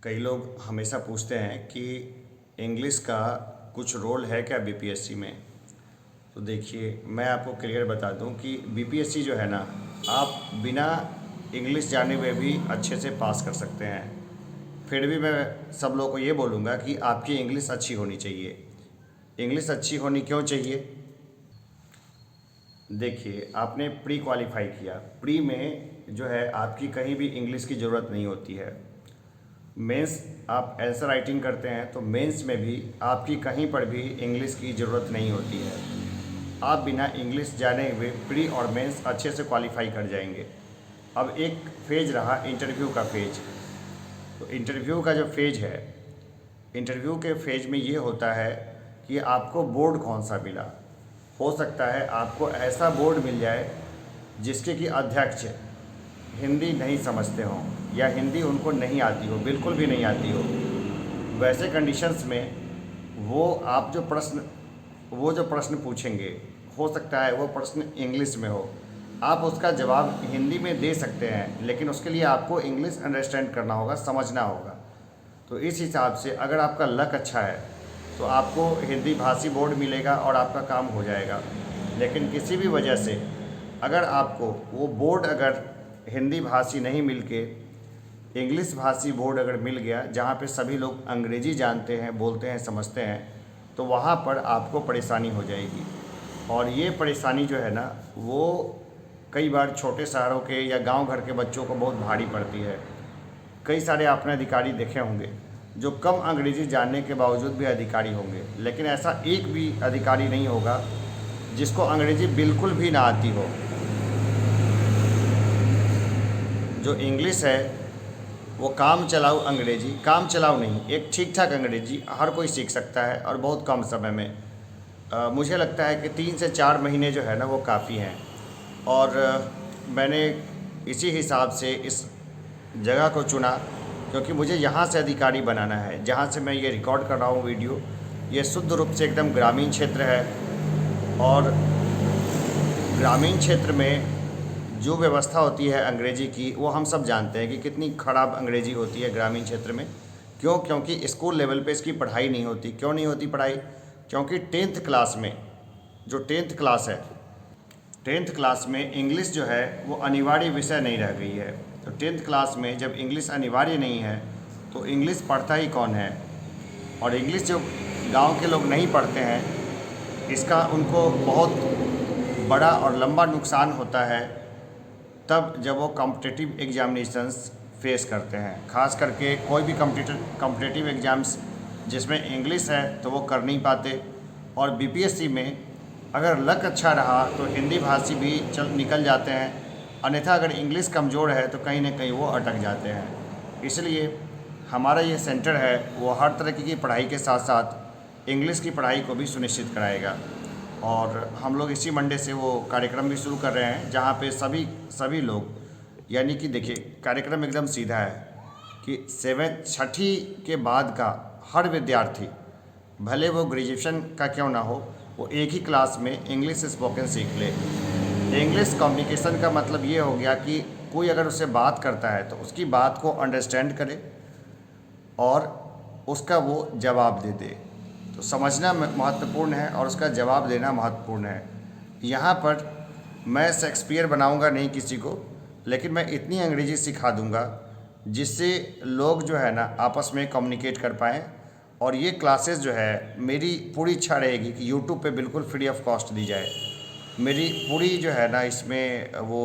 कई लोग हमेशा पूछते हैं कि इंग्लिश का कुछ रोल है क्या बीपीएससी में। तो देखिए, मैं आपको क्लियर बता दूं कि बीपीएससी जो है ना, आप बिना इंग्लिश जाने हुए भी अच्छे से पास कर सकते हैं। फिर भी मैं सब लोगों को ये बोलूँगा कि आपकी इंग्लिश अच्छी होनी चाहिए। इंग्लिश अच्छी होनी क्यों चाहिए? देखिए, आपने प्री क्वालिफाई किया। प्री में जो है आपकी कहीं भी इंग्लिश की ज़रूरत नहीं होती है। मेंस आप आंसर राइटिंग करते हैं तो मेंस में भी आपकी कहीं पर भी इंग्लिश की ज़रूरत नहीं होती है। आप बिना इंग्लिश जाने हुए प्री और मेंस अच्छे से क्वालिफाई कर जाएंगे। अब एक फेज रहा इंटरव्यू का फेज। तो इंटरव्यू का जो फेज है, इंटरव्यू के फेज में ये होता है कि आपको बोर्ड कौन सा मिला। हो सकता है आपको ऐसा बोर्ड मिल जाए जिसके कि अध्यक्ष हिंदी नहीं समझते हों या हिंदी उनको नहीं आती हो, बिल्कुल भी नहीं आती हो। वैसे कंडीशंस में वो जो प्रश्न पूछेंगे, हो सकता है वो प्रश्न इंग्लिश में हो। आप उसका जवाब हिंदी में दे सकते हैं, लेकिन उसके लिए आपको इंग्लिश अंडरस्टैंड करना होगा, समझना होगा। तो इस हिसाब से अगर आपका लक अच्छा है तो आपको हिंदी भाषी बोर्ड मिलेगा और आपका काम हो जाएगा। लेकिन किसी भी वजह से अगर आपको वो बोर्ड अगर हिंदी भाषी नहीं मिल के इंग्लिश भाषी बोर्ड अगर मिल गया, जहाँ पे सभी लोग अंग्रेजी जानते हैं, बोलते हैं, समझते हैं, तो वहाँ पर आपको परेशानी हो जाएगी। और ये परेशानी जो है ना, वो कई बार छोटे शहरों के या गांव घर के बच्चों को बहुत भारी पड़ती है। कई सारे आपने अधिकारी देखे होंगे जो कम अंग्रेजी जानने के बावजूद भी अधिकारी होंगे, लेकिन ऐसा एक भी अधिकारी नहीं होगा जिसको अंग्रेजी बिल्कुल भी ना आती हो। जो इंग्लिश है वो काम चलाऊ अंग्रेजी, काम चलाऊ नहीं, एक ठीक ठाक अंग्रेजी हर कोई सीख सकता है और बहुत कम समय में। मुझे लगता है कि 3 से 4 महीने जो है ना वो काफ़ी हैं। और मैंने इसी हिसाब से इस जगह को चुना क्योंकि मुझे यहाँ से अधिकारी बनाना है। जहाँ से मैं ये रिकॉर्ड कर रहा हूँ वीडियो, ये शुद्ध रूप से एकदम ग्रामीण क्षेत्र है। और ग्रामीण क्षेत्र में जो व्यवस्था होती है अंग्रेजी की, वो हम सब जानते हैं कि कितनी ख़राब अंग्रेजी होती है ग्रामीण क्षेत्र में। क्यों? क्योंकि स्कूल लेवल पे इसकी पढ़ाई नहीं होती। क्यों नहीं होती पढ़ाई? क्योंकि 10th क्लास में, जो 10th क्लास है, 10th क्लास में इंग्लिश जो है वो अनिवार्य विषय नहीं रह गई है। तो 10th क्लास में जब इंग्लिश अनिवार्य नहीं है तो इंग्लिश पढ़ता ही कौन है? और इंग्लिश जो गांव के लोग नहीं पढ़ते हैं, इसका उनको बहुत बड़ा और लंबा नुकसान होता है तब जब वो कॉम्पिटिटिव एग्जामिनेशंस फेस करते हैं। ख़ास करके कोई भी कॉम्पिटिटिव एग्ज़ाम्स जिसमें इंग्लिश है तो वो कर नहीं पाते। और बीपीएससी में अगर लक अच्छा रहा तो हिंदी भाषी भी निकल जाते हैं, अन्यथा अगर इंग्लिश कमज़ोर है तो कहीं ना कहीं वो अटक जाते हैं। इसलिए हमारा ये सेंटर है वो हर तरह की पढ़ाई के साथ साथ इंग्लिश की पढ़ाई को भी सुनिश्चित कराएगा। और हम लोग इसी मंडे से वो कार्यक्रम भी शुरू कर रहे हैं जहाँ पे सभी लोग, यानी कि देखिए कार्यक्रम एकदम सीधा है कि 6ठी के बाद का हर विद्यार्थी, भले वो ग्रेजुएशन का क्यों ना हो, वो एक ही क्लास में इंग्लिश स्पोकन सीख ले। इंग्लिश कम्युनिकेशन का मतलब ये हो गया कि कोई अगर उससे बात करता है तो उसकी बात को अंडरस्टैंड करे और उसका वो जवाब दे दे। तो समझना महत्वपूर्ण है और उसका जवाब देना महत्वपूर्ण है। यहाँ पर मैं शेक्सपियर बनाऊँगा नहीं किसी को, लेकिन मैं इतनी अंग्रेज़ी सिखा दूँगा जिससे लोग जो है ना आपस में कम्युनिकेट कर पाएँ। और ये क्लासेस जो है, मेरी पूरी इच्छा रहेगी कि यूट्यूब पे बिल्कुल फ्री ऑफ कॉस्ट दी जाए। मेरी पूरी जो है ना इसमें वो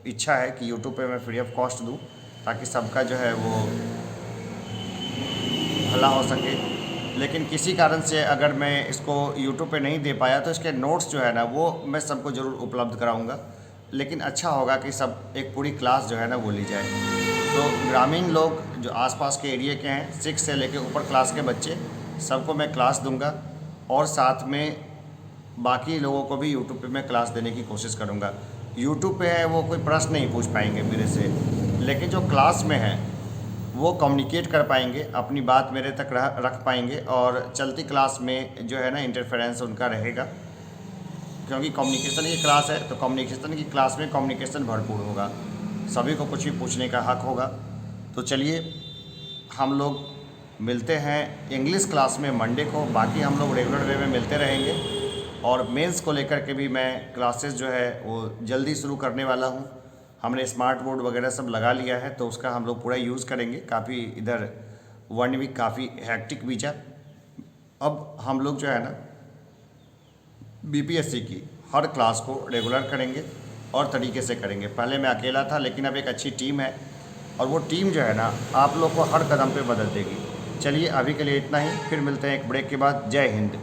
इच्छा है कि यूट्यूब पे मैं फ्री ऑफ कॉस्ट दूँ ताकि सबका जो है वो भला हो सके। लेकिन किसी कारण से अगर मैं इसको यूट्यूब पे नहीं दे पाया तो इसके नोट्स जो है ना वो मैं सबको ज़रूर उपलब्ध कराऊंगा। लेकिन अच्छा होगा कि सब एक पूरी क्लास जो है ना वो ली जाए। तो ग्रामीण लोग जो आसपास के एरिया के हैं, 6 से लेकर ऊपर क्लास के बच्चे, सबको मैं क्लास दूंगा और साथ में बाकी लोगों को भी यूट्यूब पे मैं क्लास देने की कोशिश करूंगा। यूट्यूब पे है वो कोई प्रश्न नहीं पूछ पाएंगे मेरे से, लेकिन जो क्लास में है वो कम्युनिकेट कर पाएंगे, अपनी बात मेरे तक रख पाएंगे और चलती क्लास में जो है ना इंटरफेरेंस उनका रहेगा। क्योंकि कम्युनिकेशन की क्लास है तो कम्युनिकेशन की क्लास में कम्युनिकेशन भरपूर होगा, सभी को कुछ भी पूछने का हक होगा। तो चलिए, हम लोग मिलते हैं इंग्लिश क्लास में मंडे को। बाकी हम लोग रेगुलर वे में मिलते रहेंगे और मेंस को लेकर के भी मैं क्लासेस जो है वो जल्दी शुरू करने वाला हूँ। हमने स्मार्ट बोर्ड वगैरह सब लगा लिया है तो उसका हम लोग पूरा यूज़ करेंगे। काफ़ी इधर 1 वीक काफ़ी हैक्टिक बीचा। अब हम लोग जो है ना बीपीएससी की हर क्लास को रेगुलर करेंगे और तरीके से करेंगे। पहले मैं अकेला था लेकिन अब एक अच्छी टीम है और वो टीम जो है ना आप लोग को हर कदम पे बदल देगी। चलिए अभी के लिए इतना ही, फिर मिलते हैं एक ब्रेक के बाद। जय हिंद।